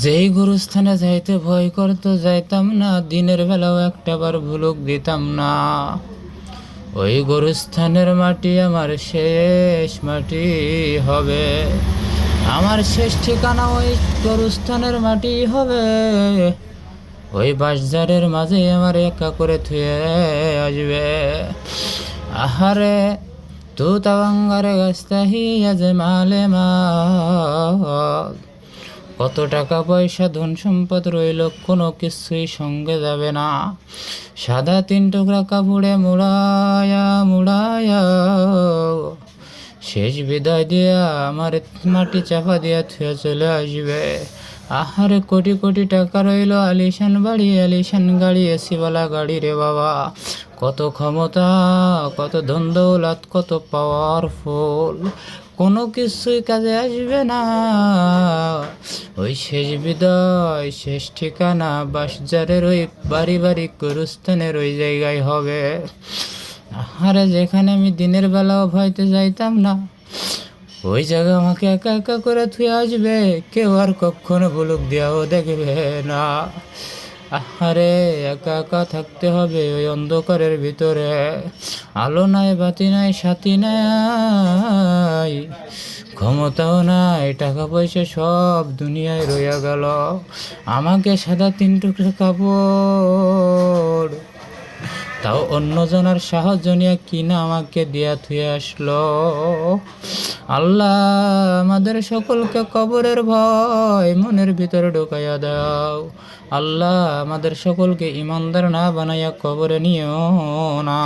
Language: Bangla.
যেই গুরুস্থানে যাইতে ভয় করতো যাইতাম না, দিনের বেলাও একটাবার ভুলুক দিতাম না। ওই গুরুস্থানের মাটি আমার শেষ মাটি হবে, আমার শেষ ঠিকানা ওই গুরুস্থানের মাটি হবে। ওই বাঁশঝাড়ের মাঝে আমার একা করে থুয়ে আসবে। আহারে তু তাওয়াঙ্গারে গাস্তাহি আজ মালে মাল। কত টাকা পয়সা ধন সম্পদ রইল, কোনো কিছুই সঙ্গে যাবে না। সাদা 3 টুকরা কাপড়ে মুড়ায়া মুড়ায়া শেষ বিদায় দিয়া আমার মাটি চাপা দিয়া থুয়ে চলে আসবে। আহারে কোটি কোটি টাকা রইল, আলিশান বাড়ি আলিশান গাড়ি, এসিওয়ালা গাড়ি রে বাবা। কত ক্ষমতা, কত ধন দৌলত, কত পাওয়ারফুল, কোনো কিছুই কাজে আসবে না। ওই শেষ বিদায়, শেষ ঠিকানা বাঁশঝাড়ের ওই বাড়ি বাড়ি গুরুস্থানের ওই জায়গায় হবে। আরে যেখানে আমি দিনের বেলাও ভয়তে যাইতাম না, ওই জায়গা আমাকে একা একা করে থুয়ে আসবে। কেউ আর কখনো বুলুক দিয়াও দেখবে না। আরে একা একা থাকতে হবে ওই অন্ধকারের ভিতরে। আলো নাই, বাতি নাই, সাথী নাই, ক্ষমতাও নাই, টাকা পয়সা সব দুনিয়ায় রইয়া গেল। আমাকে সাদা 3 টুকরো কাপড় তাও অন্যজনের সাহায্য নিয়ে কিনা আমাকে দিয়া থুয়ে আসলো। আল্লাহ আমাদের সকলকে কবরের ভয় মনের ভিতরে ঢুকাইয়া দাও। আল্লাহ আমাদের সকলকে ইমানদার না বানাইয়া কবরে নিও না।